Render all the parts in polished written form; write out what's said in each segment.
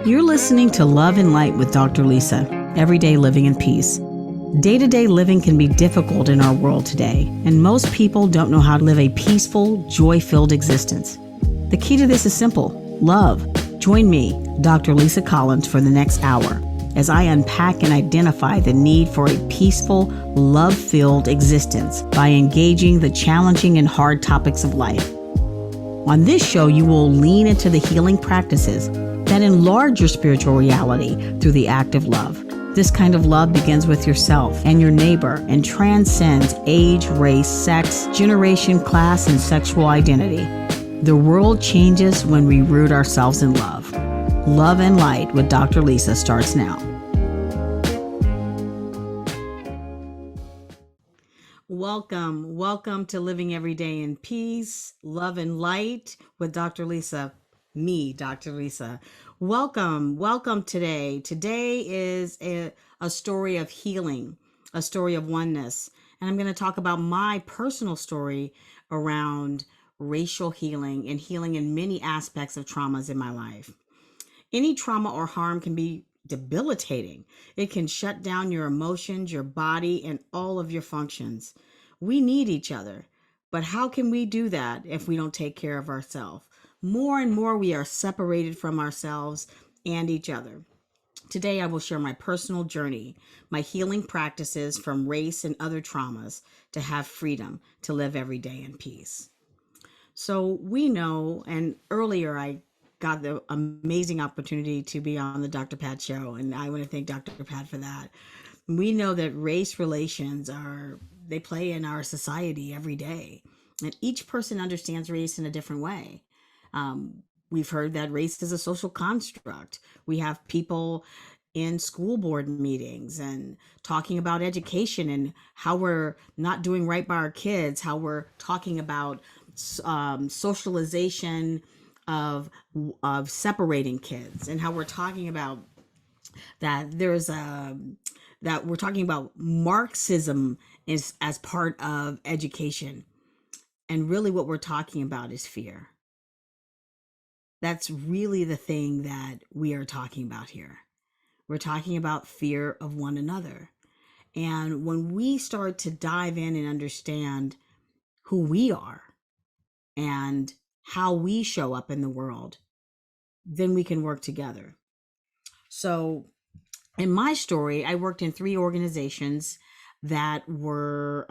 You're listening to Love and Light with Dr. Lisa, Everyday Living in Peace. Day-to-day living can be difficult in our world today, and most people don't know how to live a peaceful, joy-filled existence. The key to this is simple: love. Join me, Dr. Lisa Collins, for the next hour as I unpack and identify the need for a peaceful, love-filled existence by engaging the challenging and hard topics of life. On this show, you will lean into the healing practices that enlarge your spiritual reality through the act of love. This kind of love begins with yourself and your neighbor and transcends age, race, sex, generation, class, and sexual identity. The world changes when we root ourselves in love. Love and Light with Dr. Lisa starts now. Welcome to Living Every Day in Peace, Love and Light with Dr. Lisa. Me, Dr. Lisa. Welcome today. Today is a story of healing, a story of oneness. And I'm going to talk about my personal story around racial healing and healing in many aspects of traumas in my life. Any trauma or harm can be debilitating. It can shut down your emotions, your body, and all of your functions. We need each other. But how can we do that if we don't take care of ourselves? More and more we are separated from ourselves and each other. Today I will share my personal journey, my healing practices from race and other traumas to have freedom to live every day in peace. So we know, and earlier I got the amazing opportunity to be on the Dr. Pat show, and I want to thank Dr. Pat for that. We know that race relations they play in our society every day, and each person understands race in a different way. We've heard that race is a social construct. We have people in school board meetings and talking about education and how we're not doing right by our kids, how we're talking about socialization of separating kids, and how we're talking about that that we're talking about Marxism as part of education. And really what we're talking about is fear. That's really the thing that we are talking about here. We're talking about fear of one another. And when we start to dive in and understand who we are and how we show up in the world, then we can work together. So in my story, I worked in 3 organizations that were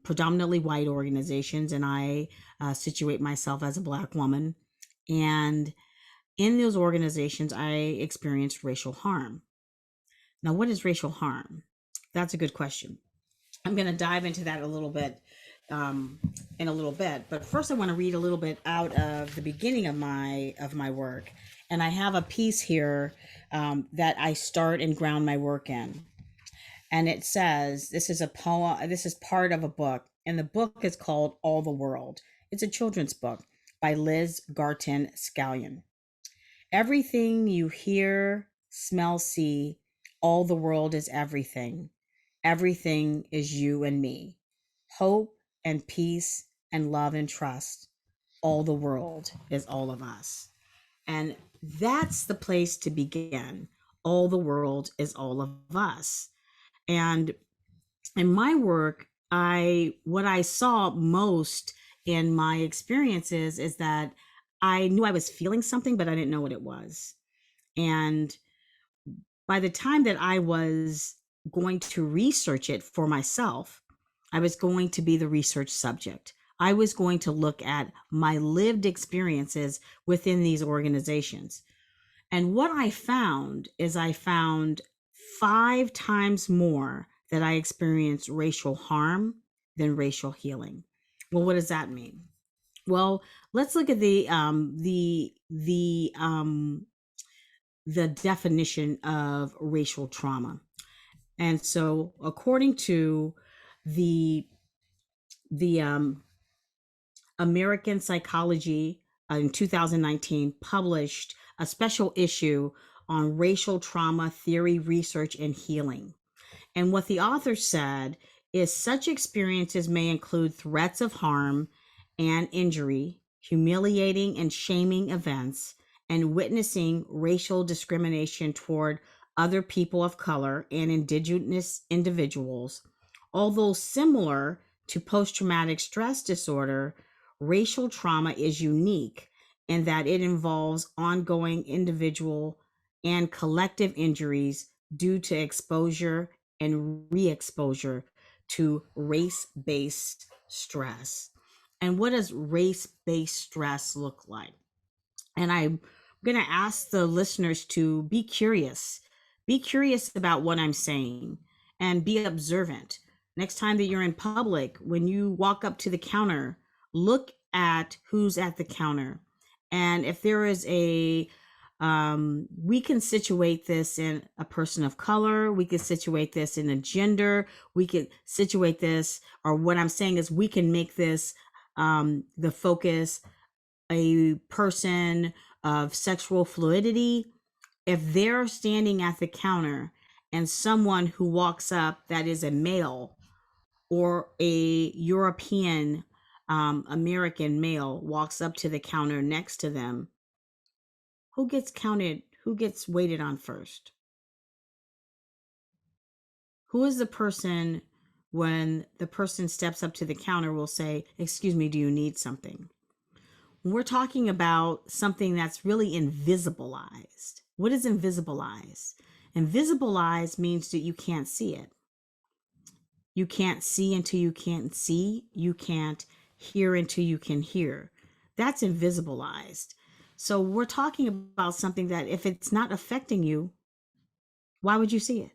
predominantly white organizations, and I situate myself as a Black woman. And in those organizations, I experienced racial harm. Now, what is racial harm? That's a good question. I'm going to dive into that a little bit in a little bit. But first, I want to read a little bit out of the beginning of my work. And I have a piece here that I start and ground my work in. And it says, this is a poem. This is part of a book. And the book is called All the World. It's a children's book by Liz Garton Scallion. Everything you hear, smell, see, all the world is everything. Everything is you and me. Hope and peace and love and trust. All the world is all of us. And that's the place to begin. All the world is all of us. And in my work, what I saw most in my experiences is that I knew I was feeling something, but I didn't know what it was. And by the time that I was going to research it for myself, I was going to be the research subject. I was going to look at my lived experiences within these organizations. And what I found is I found 5 times more that I experienced racial harm than racial healing. Well, what does that mean? Well, let's look at the definition of racial trauma. And so, according to the American Psychology in 2019 published a special issue on racial trauma theory, research, and healing. And what the author said is such experiences may include threats of harm and injury, humiliating and shaming events, and witnessing racial discrimination toward other people of color and indigenous individuals. Although similar to post traumatic stress disorder, racial trauma is unique in that it involves ongoing individual and collective injuries due to exposure and re exposure to race based stress. And what does race based stress look like? And I'm going to ask the listeners to be curious. Be curious about what I'm saying and be observant. Next time that you're in public, when you walk up to the counter, look at who's at the counter. And if there is we can situate this in a person of color, we could situate this in a gender, we could situate this, or what I'm saying is we can make this the focus a person of sexual fluidity. If they're standing at the counter and someone who walks up that is a male or a European American male walks up to the counter next to them, who gets counted? Who gets waited on first? Who is the person when the person steps up to the counter will say, "Excuse me, do you need something?" We're talking about something that's really invisibilized. What is invisibilized? Invisibilized means that you can't see it. You can't see until you can't see. You can't hear until you can hear. That's invisibilized. So we're talking about something that if it's not affecting you, why would you see it?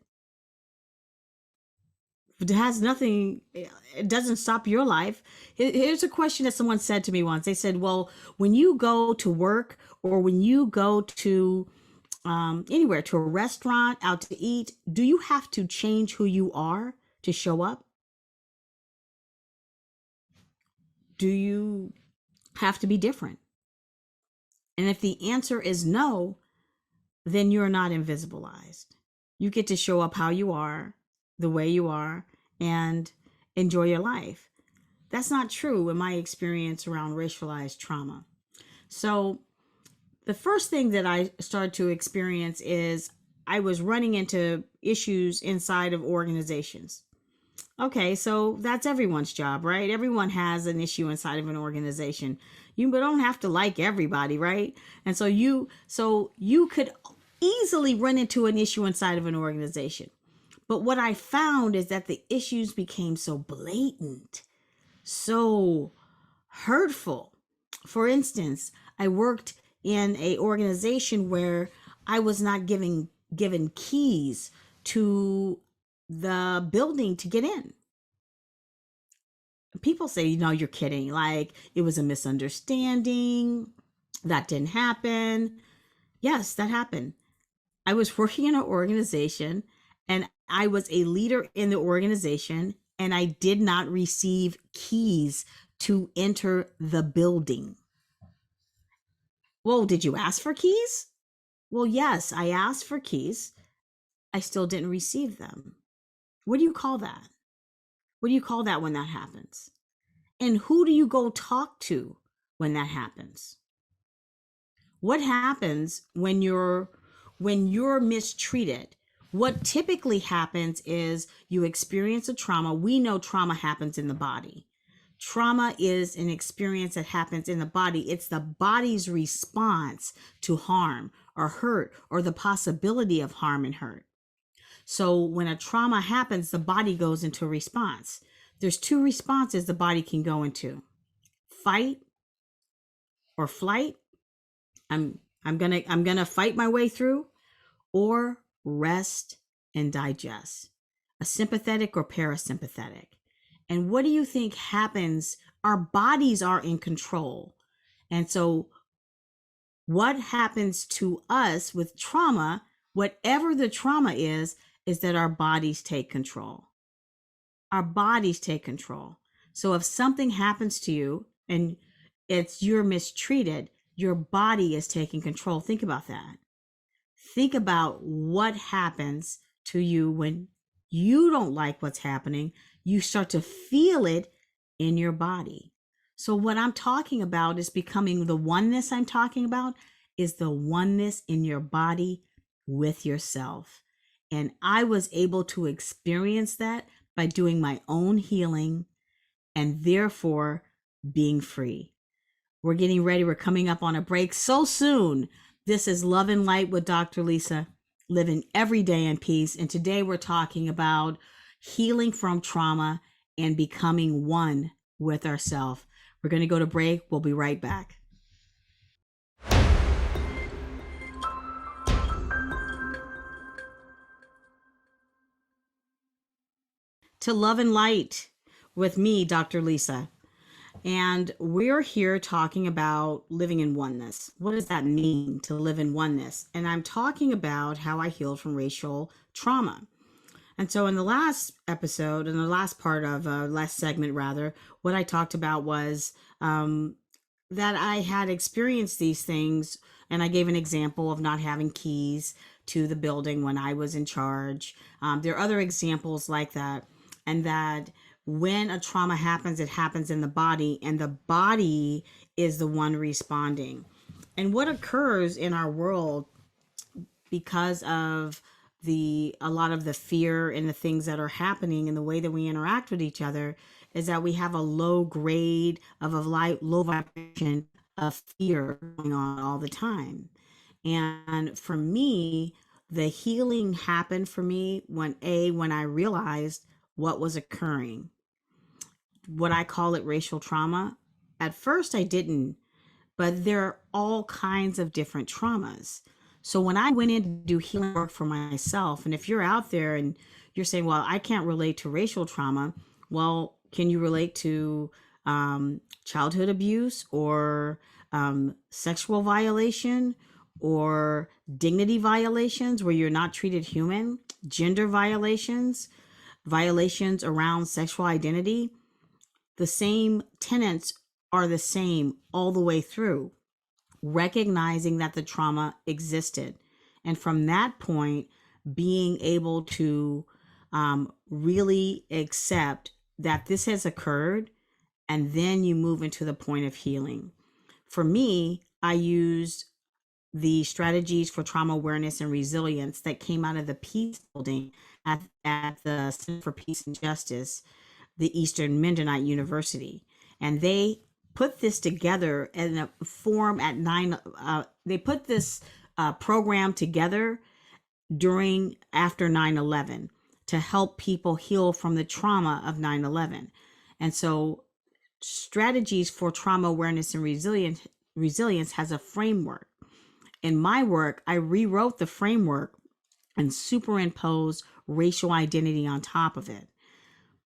It has nothing, it doesn't stop your life. Here's a question that someone said to me once. They said, well, when you go to work or when you go to anywhere, to a restaurant, out to eat, do you have to change who you are to show up? Do you have to be different? And if the answer is no, then you're not invisibilized. You get to show up how you are, the way you are, and enjoy your life. That's not true in my experience around racialized trauma. So the first thing that I started to experience is I was running into issues inside of organizations. Okay, so that's everyone's job, right? Everyone has an issue inside of an organization. You don't have to like everybody, right? And so you could easily run into an issue inside of an organization. But what I found is that the issues became so blatant, so hurtful. For instance, I worked in a organization where I was not given keys to the building to get in. People say, you're kidding. Like, it was a misunderstanding. That didn't happen. Yes, that happened. I was working in an organization and I was a leader in the organization and I did not receive keys to enter the building. Well, did you ask for keys? Well, yes, I asked for keys. I still didn't receive them. What do you call that? What do you call that when that happens? And who do you go talk to when that happens? What happens when you're mistreated? What typically happens is you experience a trauma. We know trauma happens in the body. Trauma is an experience that happens in the body. It's the body's response to harm or hurt or the possibility of harm and hurt. So when a trauma happens, the body goes into a response. There's two responses the body can go into: fight or flight. I'm gonna fight my way through, or rest and digest, a sympathetic or parasympathetic. And what do you think happens? Our bodies are in control. And so what happens to us with trauma, whatever the trauma is that our bodies take control. Our bodies take control. So if something happens to you and you're mistreated, your body is taking control. Think about that. Think about what happens to you when you don't like what's happening. You start to feel it in your body. So what I'm talking about is becoming the oneness I'm talking about. is the oneness in your body with yourself. And I was able to experience that by doing my own healing and therefore being free. We're getting ready. We're coming up on a break so soon. This is Love and Light with Dr. Lisa, living every day in peace. And today we're talking about healing from trauma and becoming one with ourselves. We're going to go to break. We'll be right back. To Love and Light with me, Dr. Lisa. And we're here talking about living in oneness. What does that mean to live in oneness? And I'm talking about how I healed from racial trauma. And so in the last episode, in the last part of last segment rather, what I talked about was that I had experienced these things, and I gave an example of not having keys to the building when I was in charge. There are other examples like that, and that when a trauma happens, it happens in the body, and the body is the one responding. And what occurs in our world because of a lot of the fear and the things that are happening and the way that we interact with each other is that we have a low grade of a low vibration of fear going on all the time. And for me, the healing happened for me when I realized what was occurring. What I call it racial trauma. At first I didn't, but there are all kinds of different traumas. So when I went in to do healing work for myself, and if you're out there and you're saying, well, I can't relate to racial trauma, well, can you relate to childhood abuse or sexual violation or dignity violations where you're not treated human, gender violations, violations around sexual identity? The same tenets are the same all the way through, recognizing that the trauma existed. And from that point, being able to really accept that this has occurred, and then you move into the point of healing. For me, I used the strategies for trauma awareness and resilience that came out of the peace building at the Center for Peace and Justice, the Eastern Mennonite University. And they put this together in a form at they put this program together after 9/11 to help people heal from the trauma of 9/11. And so strategies for trauma awareness and resilience has a framework. In my work, I rewrote the framework and superimposed racial identity on top of it.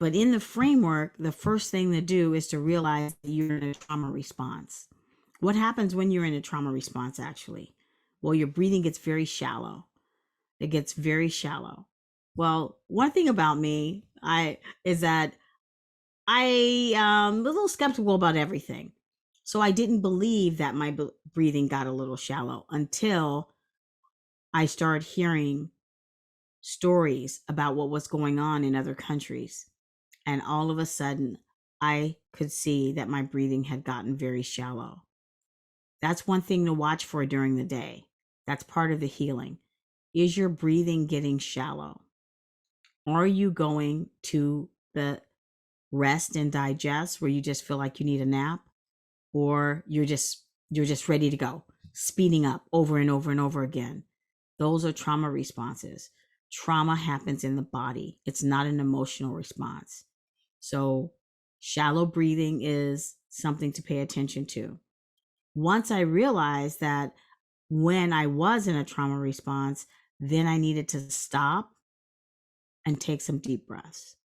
But in the framework, the first thing to do is to realize that you're in a trauma response. What happens when you're in a trauma response, actually? Well, your breathing gets very shallow. It gets very shallow. Well, one thing about me is that I am a little skeptical about everything. So I didn't believe that my breathing got a little shallow until I started hearing stories about what was going on in other countries. And all of a sudden, I could see that my breathing had gotten very shallow. That's one thing to watch for during the day. That's part of the healing. Is your breathing getting shallow? Are you going to the rest and digest where you just feel like you need a nap? Or you're just ready to go, speeding up over and over and over again? Those are trauma responses. Trauma happens in the body. It's not an emotional response. So shallow breathing is something to pay attention to. Once I realized that when I was in a trauma response, then I needed to stop and take some deep breaths.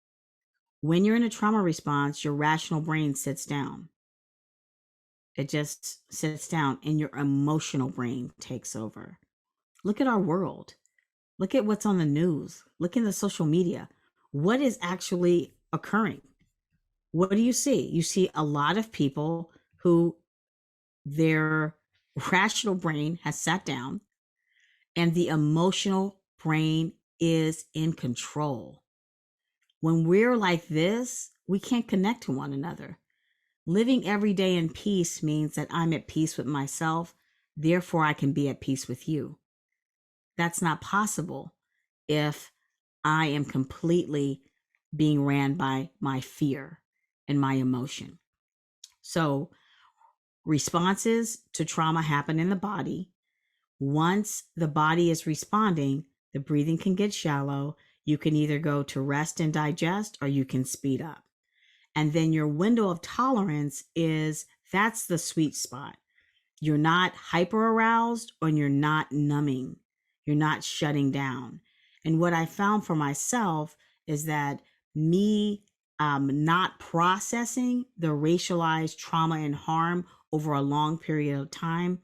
When you're in a trauma response, your rational brain sits down. It just sits down and your emotional brain takes over. Look at our world. Look at what's on the news. Look in the social media. What is actually occurring? What do you see? You see a lot of people who their rational brain has sat down and the emotional brain is in control. When we're like this, we can't connect to one another. Living every day in peace means that I'm at peace with myself Therefore, I can be at peace with you. That's not possible if I am completely being ran by my fear and my emotion. So, responses to trauma happen in the body. Once the body is responding, the breathing can get shallow. You can either go to rest and digest, or you can speed up. And then your window of tolerance that's the sweet spot. You're not hyper aroused, or you're not numbing. You're not shutting down. And what I found for myself is that me not processing the racialized trauma and harm over a long period of time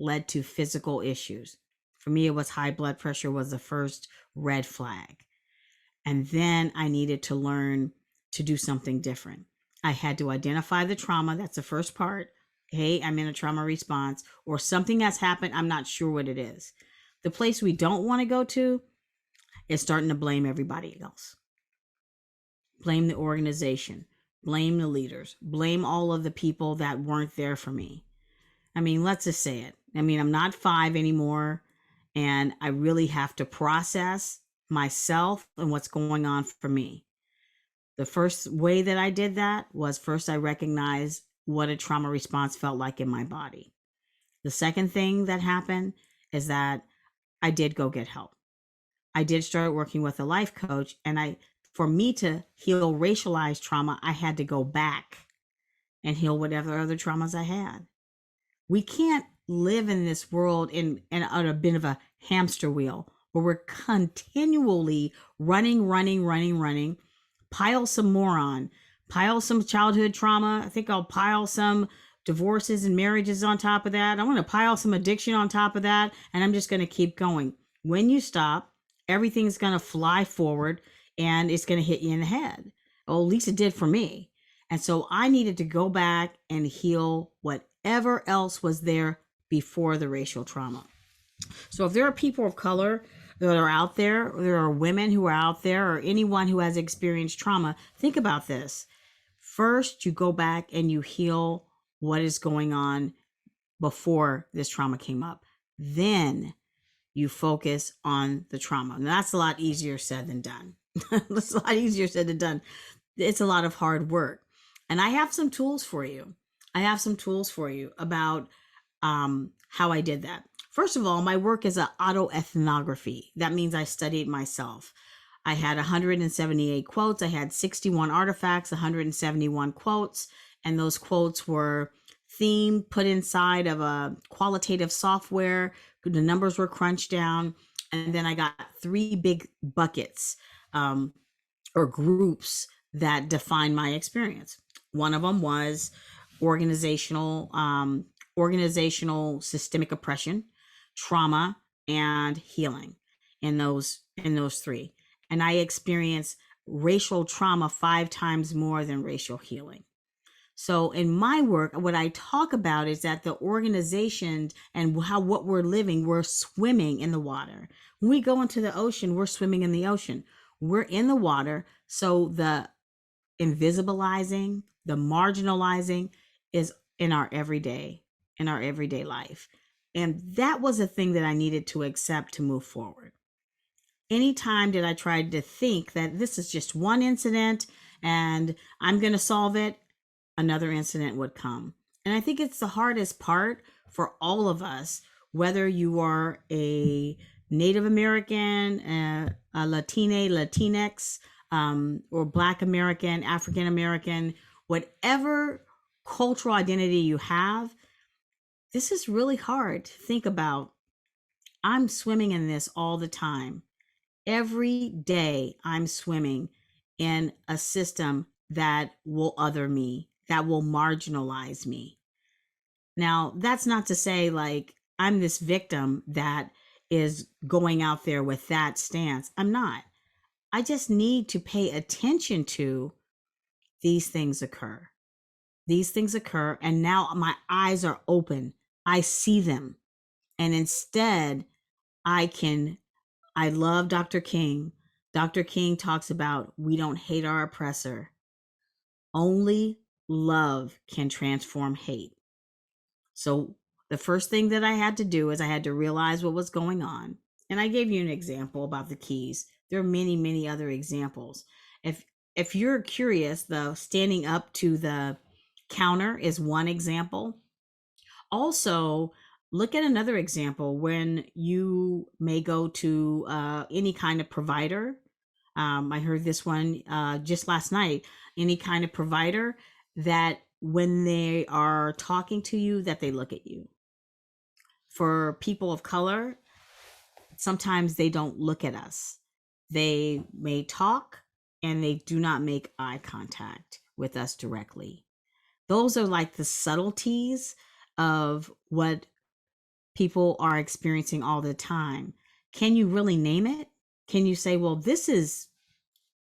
led to physical issues. For me, it was high blood pressure was the first red flag. And then I needed to learn to do something different. I had to identify the trauma. That's the first part. Hey, I'm in a trauma response, or something has happened. I'm not sure what it is. The place we don't want to go to is starting to blame everybody else. Blame the organization, blame the leaders, blame all of the people that weren't there for me. I mean, let's just say it. I mean, I'm not 5 anymore, and I really have to process myself and what's going on for me. The first way that I did that was, first I recognized what a trauma response felt like in my body. The second thing that happened is that I did go get help. I did start working with a life coach, and for me to heal racialized trauma, I had to go back and heal whatever other traumas I had. We can't live in this world in a bit of a hamster wheel where we're continually running, pile some more on, pile some childhood trauma. I think I'll pile some divorces and marriages on top of that. I want to pile some addiction on top of that, and I'm just going to keep going. When you stop, everything's going to fly forward and it's going to hit you in the head. Well, at least it did for me. And so I needed to go back and heal whatever else was there before the racial trauma. So if there are people of color that are out there are women who are out there, or anyone who has experienced trauma, think about this. First, you go back and you heal what is going on before this trauma came up. Then you focus on the trauma. And that's a lot easier said than done. That's a lot easier said than done. It's a lot of hard work. And I have some tools for you. About how I did that. First of all, my work is an autoethnography. That means I studied myself. I had 178 quotes. I had 61 artifacts, 171 quotes. And those quotes were themed, put inside of a qualitative software. The numbers were crunched down. And then I got 3 big buckets or groups that define my experience. One of them was organizational systemic oppression, trauma, and healing. In those 3, and I experienced racial trauma 5 times more than racial healing. So in my work, what I talk about is that the organization and what we're living, we're swimming in the water. When we go into the ocean, we're swimming in the ocean. We're in the water. So the invisibilizing, the marginalizing is in our everyday life. And that was a thing that I needed to accept to move forward. Anytime that I tried to think that this is just one incident and I'm going to solve it, another incident would come. And I think it's the hardest part for all of us, whether you are a Native American, a Latinx, or Black American, African American, whatever cultural identity you have. This is really hard to think about. I'm swimming in this all the time. Every day I'm swimming in a system that will other me, that will marginalize me. Now, that's not to say like I'm this victim that is going out there with that stance. I'm not. I just need to pay attention to these things occur. These things occur, and now my eyes are open. I see them. And instead, I love Dr. King. Dr. King talks about we don't hate our oppressor. Only love can transform hate. So The first thing that I had to do is I had to realize what was going on. And I gave you an example about the keys. There are many, many other examples. If if you're curious, the standing up to the counter is one example. Also, look at another example when you may go to any kind of provider. I heard this one just last night. Any kind of provider that when they are talking to you, that they look at you. For people of color, sometimes they don't look at us. They may talk and they do not make eye contact with us directly. Those are like the subtleties of what people are experiencing all the time. Can you really name it? Can you say, well, this is,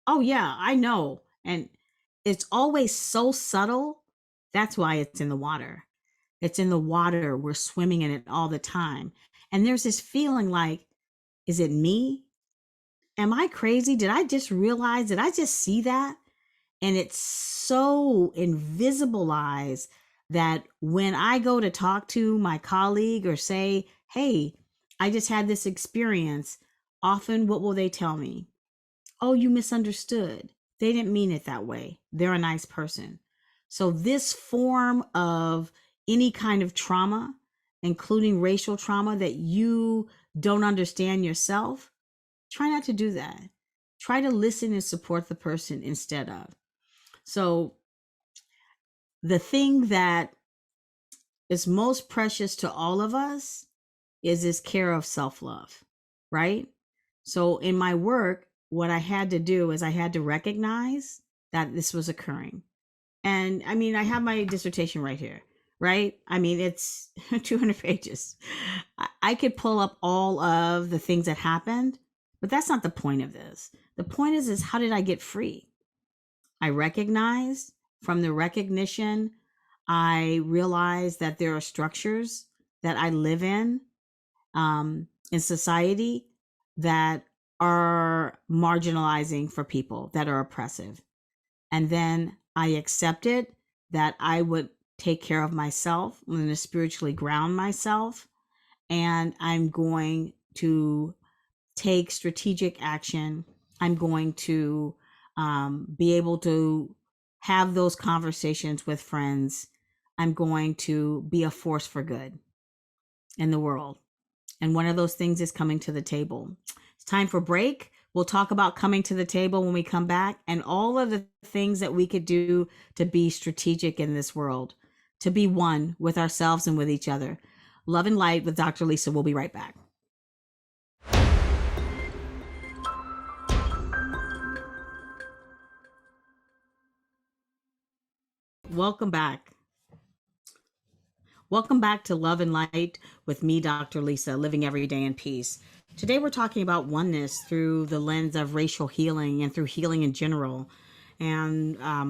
oh, yeah, I know. And it's always so subtle. That's why it's in the water. It's in the water. We're swimming in it all the time. And there's this feeling like, is it me? Am I crazy? Did I just realize? Did I just see that? And it's so invisibilized that when I go to talk to my colleague or say, hey, I just had this experience, often what will they tell me? Oh, you misunderstood. They didn't mean it that way. They're a nice person. So, this form of any kind of trauma, including racial trauma that you don't understand yourself, try not to do that. Try to listen and support the person instead of. So, the thing that is most precious to all of us is this care of self love, right? So, in my work, what I had to do is I had to recognize that this was occurring. And I mean, I have my dissertation right here, right? I mean, it's 200 pages. I could pull up all of the things that happened, but that's not the point of this. The point is how did I get free? I recognized from the recognition, I realized that there are structures that I live in society that are marginalizing for people that are oppressive. And then I accepted that I would take care of myself. I'm going to spiritually ground myself. And I'm going to take strategic action. I'm going to be able to have those conversations with friends. I'm going to be a force for good in the world. And one of those things is coming to the table. It's time for break. We'll talk about coming to the table when we come back and all of the things that we could do to be strategic in this world, to be one with ourselves and with each other. Love and Light with Dr. Lisa. We'll be right back. Welcome back. Welcome back to Love and Light with me, Dr. Lisa, living every day in peace. Today we're talking about oneness through the lens of racial healing and through healing in general. And I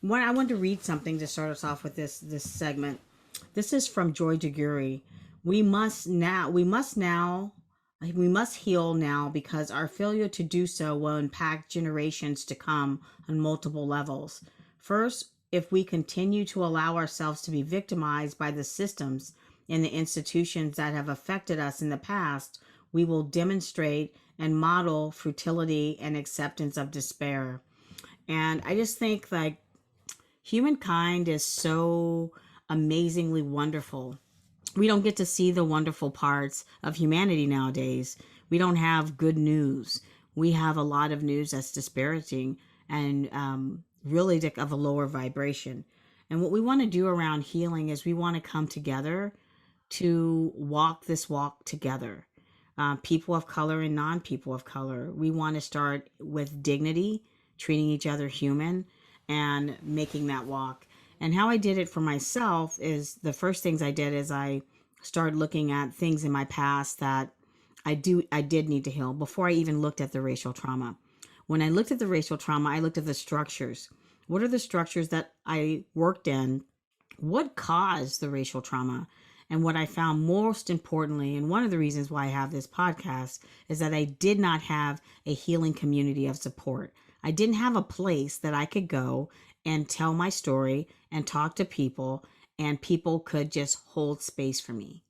wanted to read something to start us off with this segment. This is from Joy DeGury. We must heal now because our failure to do so will impact generations to come on multiple levels. First, if we continue to allow ourselves to be victimized by the systems and the institutions that have affected us in the past, we will demonstrate and model futility and acceptance of despair. And I just think like humankind is so amazingly wonderful. We don't get to see the wonderful parts of humanity nowadays. We don't have good news. We have a lot of news that's disparaging and really of a lower vibration. And what we want to do around healing is we want to come together to walk this walk together. People of color and non-people of color. We want to start with dignity, treating each other human, and making that walk. And how I did it for myself is the first things I did is I started looking at things in my past that I did need to heal before I even looked at the racial trauma. When I looked at the racial trauma, I looked at the structures. What are the structures that I worked in? What caused the racial trauma? And what I found most importantly, and one of the reasons why I have this podcast, is that I did not have a healing community of support. I didn't have a place that I could go and tell my story and talk to people and people could just hold space for me.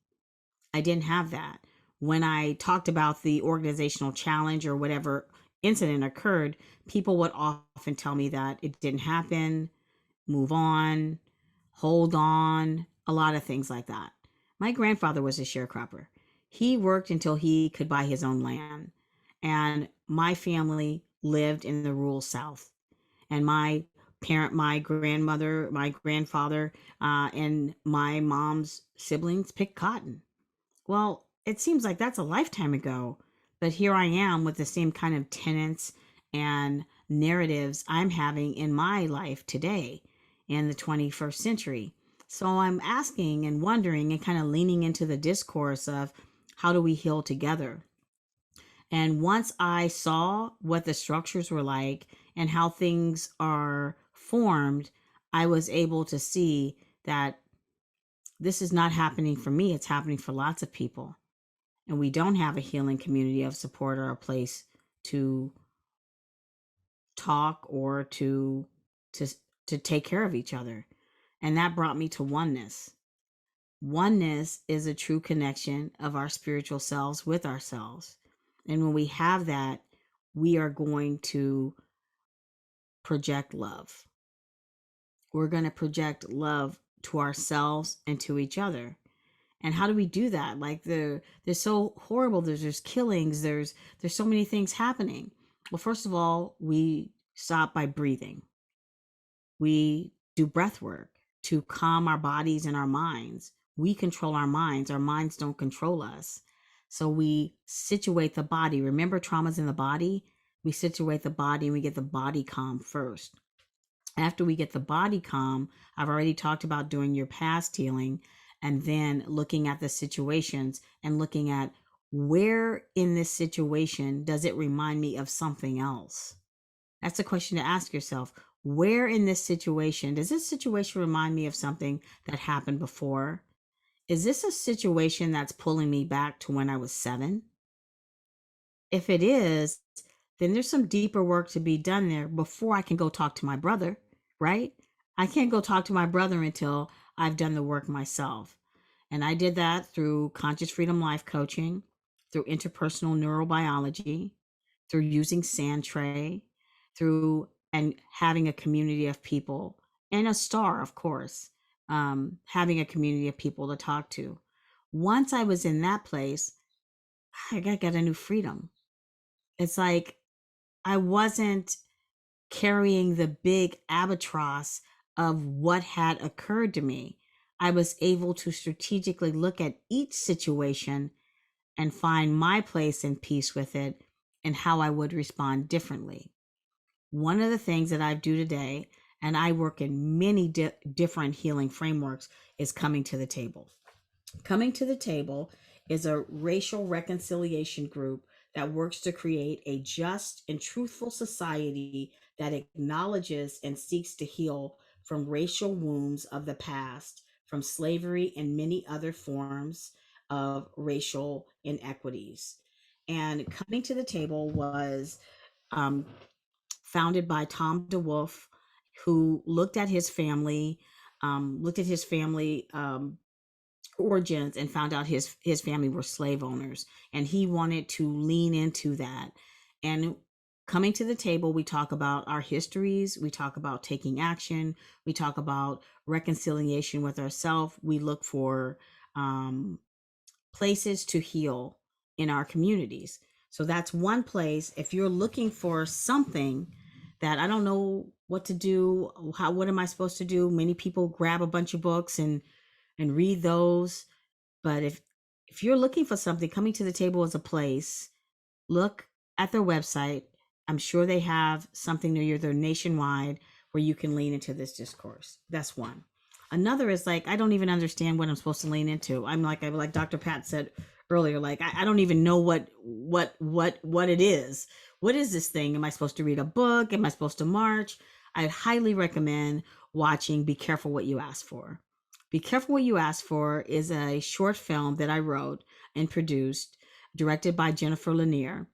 I didn't have that. When I talked about the organizational challenge or whatever incident occurred, people would often tell me that it didn't happen, move on, hold on, a lot of things like that. My grandfather was a sharecropper. He worked until he could buy his own land. And my family lived in the rural South. And my grandmother, my grandfather, and my mom's siblings picked cotton. Well, it seems like that's a lifetime ago, but here I am with the same kind of tenets and narratives I'm having in my life today in the 21st century. So I'm asking and wondering and kind of leaning into the discourse of how do we heal together? And once I saw what the structures were like and how things are formed, I was able to see that this is not happening for me, it's happening for lots of people. And we don't have a healing community of support or a place to talk or to to take care of each other. And that brought me to oneness. Oneness is a true connection of our spiritual selves with ourselves. And when we have that, we are going to project love. We're going to project love to ourselves and to each other. And how do we do that? Like they're so horrible. There's killings. There's so many things happening. Well, first of all, we stop by breathing. We do breath work to calm our bodies and our minds. We control our minds. Our minds don't control us. So we situate the body. Remember, trauma's in the body. We situate the body and we get the body calm first. After we get the body calm, I've already talked about doing your past healing and then looking at the situations and looking at where in this situation does it remind me of something else? That's a question to ask yourself. Where in this situation does this situation remind me of something that happened before? Is this a situation that's pulling me back to when I was 7? If it is, then there's some deeper work to be done there before I can go talk to my brother, right? I can't go talk to my brother until I've done the work myself. And I did that through conscious freedom life coaching, through interpersonal neurobiology, through using sand tray, through and having a community of people and a star, of course, having a community of people to talk to. Once I was in that place, I got a new freedom. It's like I wasn't carrying the big albatross of what had occurred to me. I was able to strategically look at each situation and find my place in peace with it and how I would respond differently. One of the things that I do today, and I work in many different healing frameworks, is coming to the table. Coming to the Table is a racial reconciliation group that works to create a just and truthful society that acknowledges and seeks to heal from racial wounds of the past, from slavery and many other forms of racial inequities. And Coming to the Table was um, founded by Tom DeWolf, who looked at his family origins and found out his family were slave owners, and he wanted to lean into that. And coming to the table, we talk about our histories, we talk about taking action, we talk about reconciliation with ourselves, we look for um, places to heal in our communities. So that's one place. If you're looking for something that I don't know what to do, what am I supposed to do? Many people grab a bunch of books and read those. But if you're looking for something, Coming to the Table is a place. Look at their website. I'm sure they have something near you. They're nationwide where you can lean into this discourse. That's one. Another is like, I don't even understand what I'm supposed to lean into. I'm like Dr. Pat said earlier, like I don't even know what it is. What is this thing? Am I supposed to read a book? Am I supposed to march? I highly recommend watching Be Careful What You Ask For. Be Careful What You Ask For is a short film that I wrote and produced, directed by Jennifer Lanier.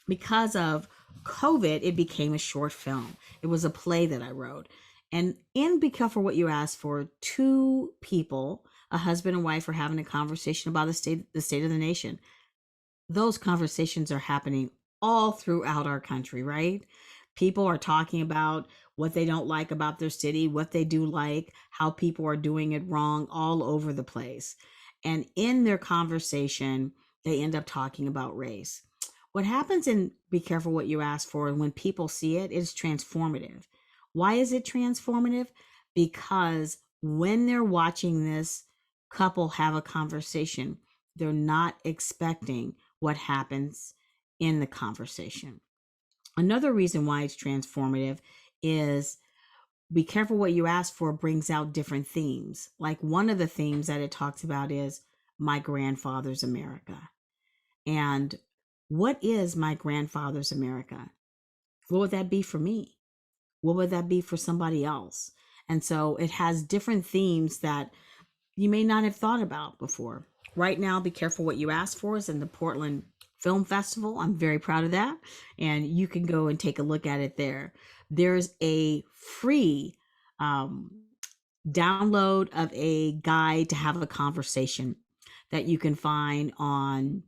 Because of COVID, it became a short film. It was a play that I wrote. And in Be Careful What You Ask For, two people, a husband and wife, are having a conversation about the state of the nation. Those conversations are happening all throughout our country, right? People are talking about what they don't like about their city, what they do like, how people are doing it wrong all over the place. And in their conversation, they end up talking about race. What happens in Be Careful What You Ask For, and when people see it, is transformative. Why is it transformative? Because when they're watching this couple have a conversation, they're not expecting what happens in the conversation. Another reason why it's transformative is Be Careful What You Ask For brings out different themes. Like one of the themes that it talks about is my grandfather's America. And what is my grandfather's America? What would that be for me? What would that be for somebody else? And so it has different themes that you may not have thought about before. Right now, Be Careful What You Ask For is in the Portland Film Festival. I'm very proud of that. And you can go and take a look at it there. There's a free download of a guide to have a conversation that you can find on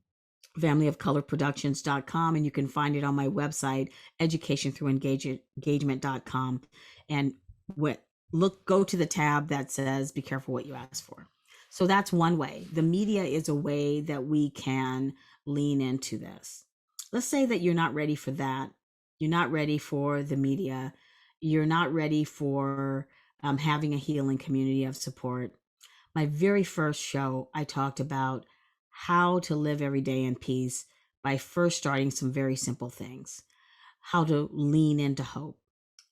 familyofcolorproductions.com, and you can find it on my website, educationthroughengagement.com. And go to the tab that says Be Careful What You Ask For. So that's one way. The media is a way that we can lean into this. Let's say that you're not ready for that. You're not ready for the media. You're not ready for having a healing community of support. My very first show, I talked about how to live every day in peace by first starting some very simple things. How to lean into hope.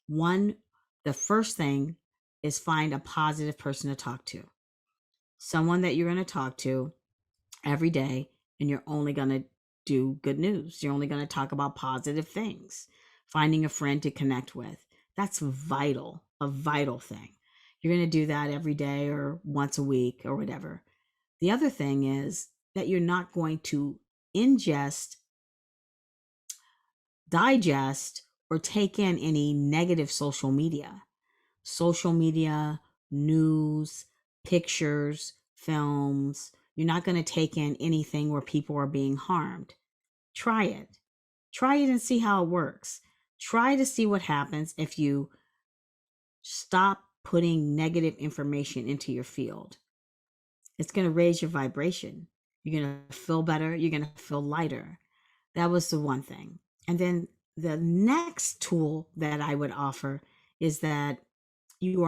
One, the first thing is find a positive person to talk to. Someone that you're going to talk to every day, and you're only going to do good news. You're only going to talk about positive things. Finding a friend to connect with. That's vital, a vital thing. You're going to do that every day or once a week or whatever. The other thing is that you're not going to digest, or take in any negative social media. Social media, news, pictures, films. You're not going to take in anything where people are being harmed. Try it. Try it and see how it works. Try to see what happens if you stop putting negative information into your field. It's going to raise your vibration. You're going to feel better. You're going to feel lighter. That was the one thing. And then the next tool that I would offer is that you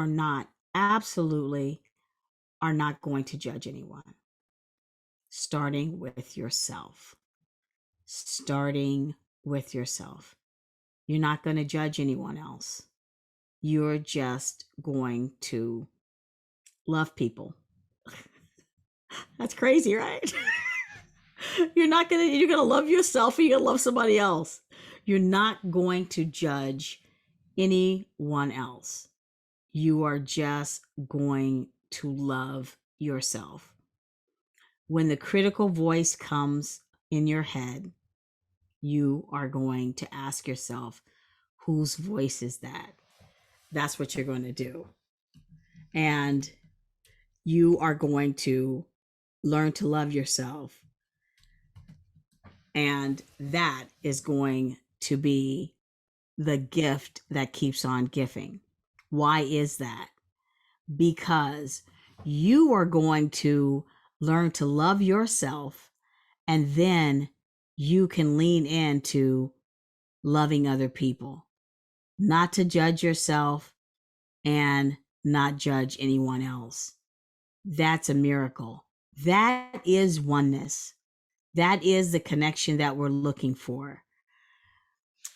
absolutely are not going to judge anyone. Starting with yourself. Starting with yourself. You're not going to judge anyone else. You're just going to love people. That's crazy, right? You're going to love yourself, or you're going to love somebody else. You're not going to judge anyone else. You are just going to love yourself. When the critical voice comes in your head, you are going to ask yourself, whose voice is that? That's what you're going to do. And you are going to learn to love yourself. And that is going to be the gift that keeps on giving. Why is that? Because you are going to learn to love yourself, and then you can lean into loving other people, not to judge yourself and not judge anyone else. That's a miracle. That is oneness. That is the connection that we're looking for.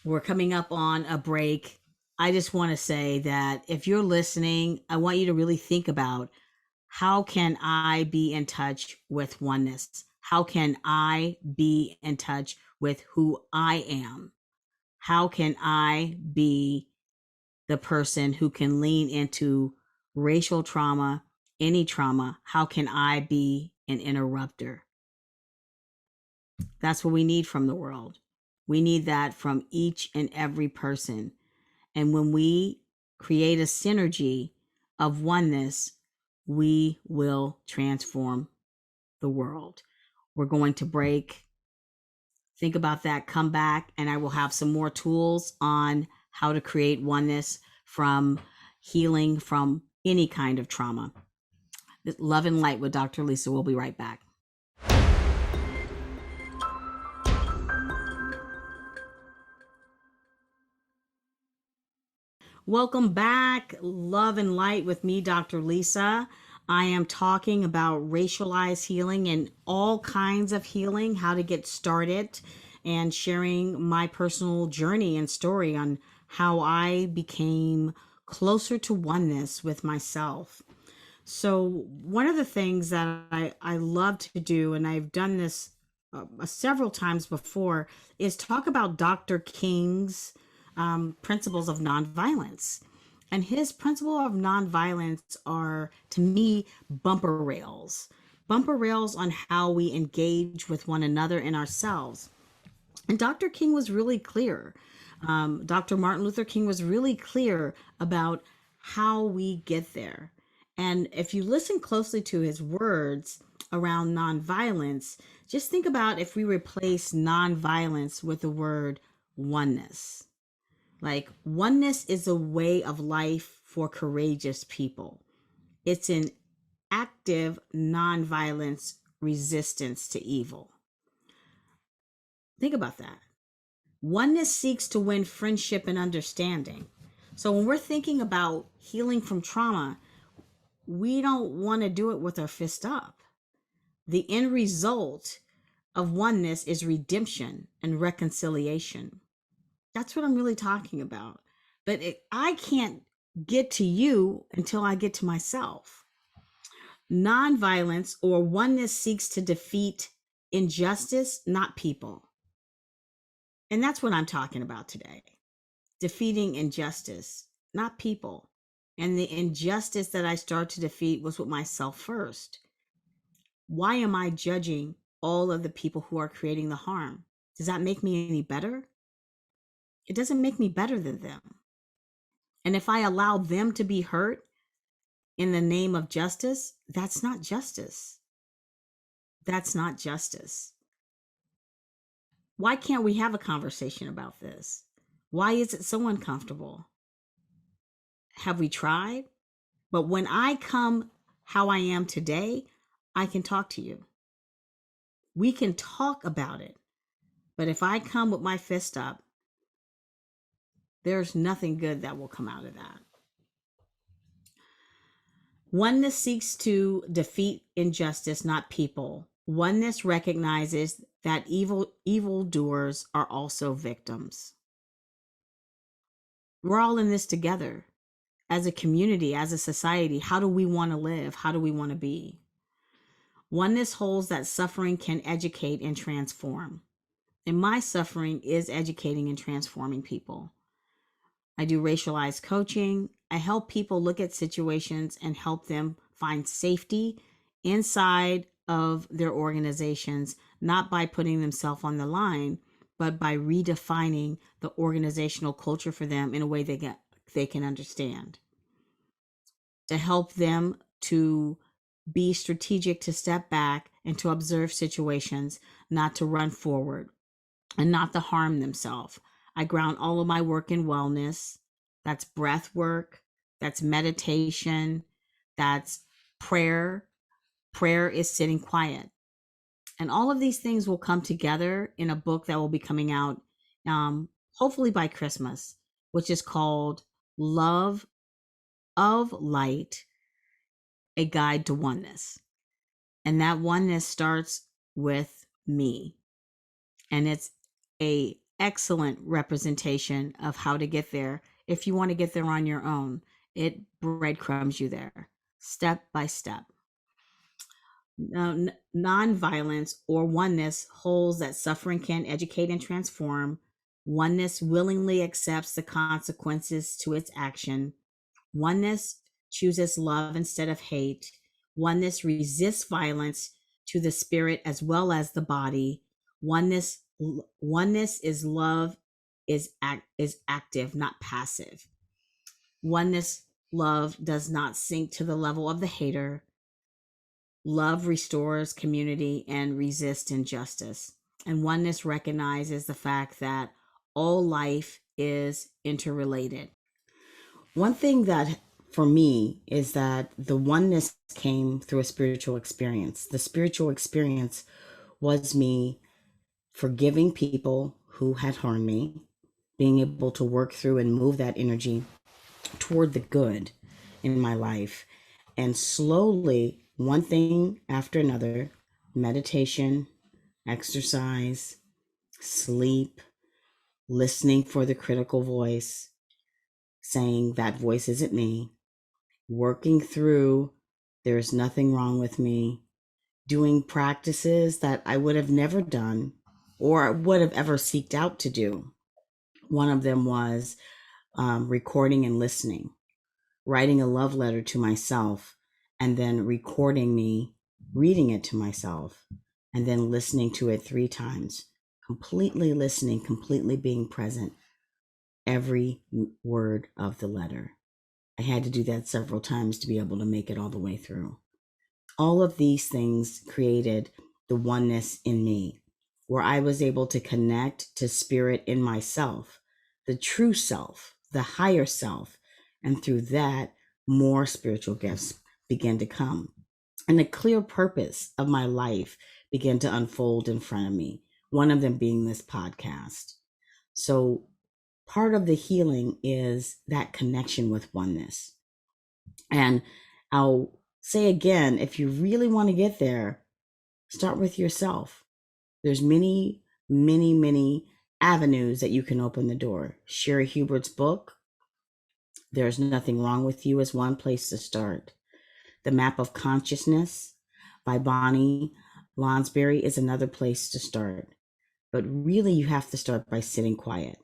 We're coming up on a break. I just want to say that if you're listening, I want you to really think about, how can I be in touch with oneness? How can I be in touch with who I am? How can I be the person who can lean into racial trauma, any trauma? How can I be an interrupter? That's what we need from the world. We need that from each and every person. And when we create a synergy of oneness, we will transform the world. We're going to break. Think about that. Come back, and I will have some more tools on how to create oneness from healing from any kind of trauma. Love and Light with Dr. Lisa. We'll be right back. Welcome back. Love and Light with me, Dr. Lisa. I am talking about racialized healing and all kinds of healing, how to get started, and sharing my personal journey and story on how I became closer to oneness with myself. So, one of the things that I love to do, and I've done this several times before, is talk about Dr. King's principles of nonviolence. And his principle of nonviolence are, to me, bumper rails on how we engage with one another and ourselves. And Dr. King was really clear. Dr. Martin Luther King was really clear about how we get there. And if you listen closely to his words around nonviolence, just think about if we replace nonviolence with the word oneness. Like, oneness is a way of life for courageous people. It's an active nonviolence resistance to evil. Think about that. Oneness seeks to win friendship and understanding. So when we're thinking about healing from trauma, we don't want to do it with our fist up. The end result of oneness is redemption and reconciliation. That's what I'm really talking about. But I can't get to you until I get to myself. Nonviolence or oneness seeks to defeat injustice, not people. And that's what I'm talking about today. Defeating injustice, not people. And the injustice that I start to defeat was with myself first. Why am I judging all of the people who are creating the harm? Does that make me any better? It doesn't make me better than them. And if I allow them to be hurt in the name of justice, that's not justice. That's not justice. Why can't we have a conversation about this? Why is it so uncomfortable? Have we tried? But when I come how I am today, I can talk to you. We can talk about it. But if I come with my fist up, there's nothing good that will come out of that. Oneness seeks to defeat injustice, not people. Oneness recognizes that evildoers are also victims. We're all in this together. As a community, as a society, how do we want to live? How do we want to be? Oneness holds that suffering can educate and transform. And my suffering is educating and transforming people. I do racialized coaching. I help people look at situations and help them find safety inside of their organizations, not by putting themselves on the line, but by redefining the organizational culture for them in a way they can understand. To help them to be strategic, to step back and to observe situations, not to run forward and not to harm themselves. I ground all of my work in wellness. That's breath work. That's meditation. That's prayer. Prayer is sitting quiet. And all of these things will come together in a book that will be coming out hopefully by Christmas, which is called Love of Light, A Guide to Oneness. And that oneness starts with me. And it's a excellent representation of how to get there. If you want to get there on your own, it breadcrumbs you there step by step. Nonviolence or oneness holds that suffering can educate and transform. Oneness willingly accepts the consequences to its action. Oneness chooses love instead of hate. Oneness resists violence to the spirit as well as the body. Oneness is love, is active, not passive. Oneness love does not sink to the level of the hater. Love restores community and resists injustice. And oneness recognizes the fact that all life is interrelated. One thing that for me is that the oneness came through a spiritual experience. The spiritual experience was me forgiving people who had harmed me, being able to work through and move that energy toward the good in my life. And slowly, one thing after another, meditation, exercise, sleep, listening for the critical voice, saying that voice isn't me, working through there's nothing wrong with me, doing practices that I would have never done or would have ever seeked out to do. One of them was recording and listening, writing a love letter to myself, and then recording me reading it to myself, and then listening to it 3 times, completely listening, completely being present, every word of the letter. I had to do that several times to be able to make it all the way through. All of these things created the oneness in me, where I was able to connect to spirit in myself, the true self, the higher self. And through that, more spiritual gifts began to come. And a clear purpose of my life began to unfold in front of me, one of them being this podcast. So part of the healing is that connection with oneness. And I'll say again, if you really want to get there, start with yourself. There's many, many, many avenues that you can open the door. Sherry Hubert's book, There's Nothing Wrong with You, is one place to start. The Map of Consciousness by Bonnie Lonsberry is another place to start. But really, you have to start by sitting quiet,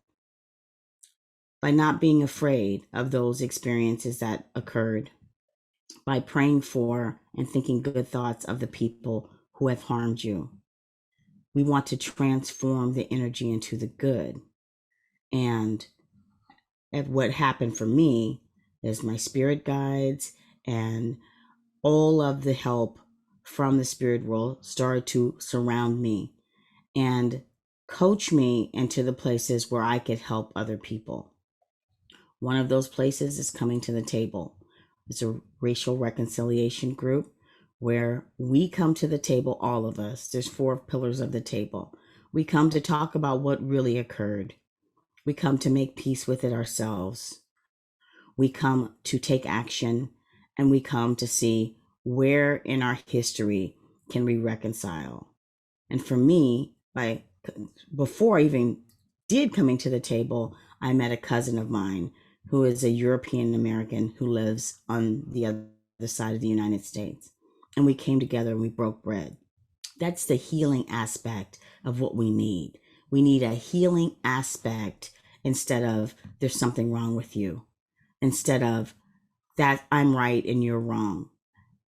by not being afraid of those experiences that occurred, by praying for and thinking good thoughts of the people who have harmed you. We want to transform the energy into the good. And what happened for me is my spirit guides and all of the help from the spirit world started to surround me and coach me into the places where I could help other people. One of those places is coming to the table. It's a racial reconciliation group where we come to the table, all of us. There's 4 pillars of the table. We come to talk about what really occurred. We come to make peace with it ourselves. We come to take action, and we come to see where in our history can we reconcile. And for me, before I even did coming to the table, I met a cousin of mine who is a European American who lives on the other side of the United States. And we came together and we broke bread. That's the healing aspect of what we need. We need a healing aspect instead of there's something wrong with you, instead of that I'm right and you're wrong.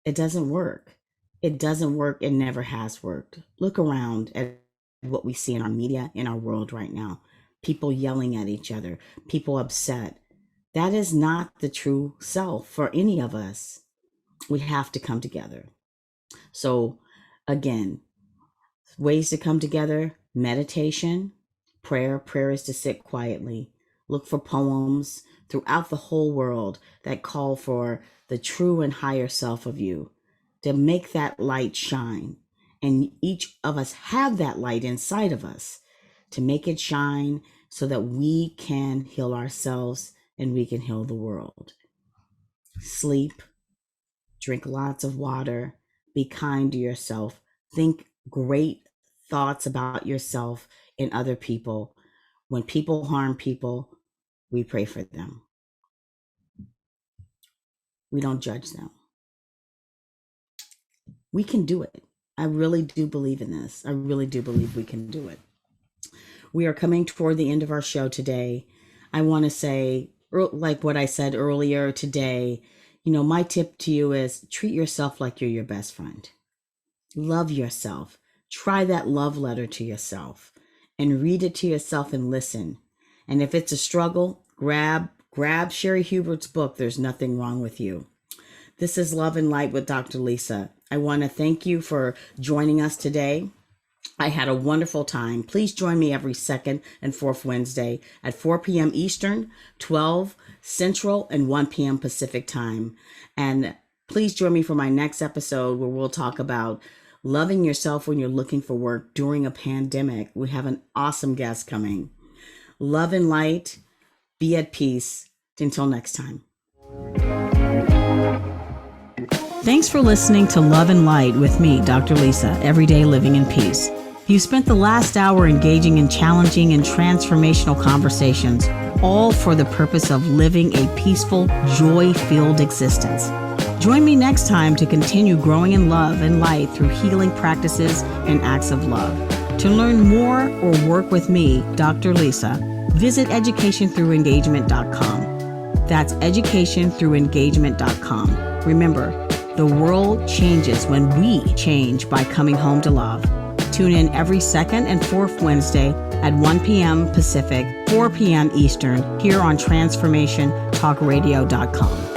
It doesn't work. It doesn't work. It never has worked. Look around at what we see in our media, in our world right now. People yelling at each other, people upset. That is not the true self for any of us. We have to come together. So again, ways to come together: meditation, prayer. Prayer is to sit quietly. Look for poems throughout the whole world that call for the true and higher self of you to make that light shine. And each of us have that light inside of us to make it shine so that we can heal ourselves and we can heal the world. Sleep, drink lots of water, be kind to yourself, think great thoughts about yourself and other people. When people harm people, we pray for them. We don't judge them. We can do it. I really do believe in this. I really do believe we can do it. We are coming toward the end of our show today. I want to say, like what I said earlier today, my tip to you is treat yourself like you're your best friend. Love yourself. Try that love letter to yourself and read it to yourself and listen. And if it's a struggle, grab Grab Sherry Hubert's book, There's Nothing Wrong with You. This is Love and Light with Dr. Lisa. I want to thank you for joining us today. I had a wonderful time. Please join me every second and fourth Wednesday at 4 p.m. Eastern, 12 Central, and 1 p.m. Pacific time. And please join me for my next episode where we'll talk about loving yourself when you're looking for work during a pandemic. We have an awesome guest coming. Love and light. Be at peace. Until next time. Thanks for listening to Love and Light with me, Dr. Lisa, Everyday Living in Peace. You spent the last hour engaging in challenging and transformational conversations, all for the purpose of living a peaceful, joy-filled existence. Join me next time to continue growing in love and light through healing practices and acts of love. To learn more or work with me, Dr. Lisa, visit educationthroughengagement.com. That's educationthroughengagement.com. Remember, the world changes when we change by coming home to love. Tune in every second and fourth Wednesday at 1 p.m. Pacific, 4 p.m. Eastern, here on TransformationTalkRadio.com.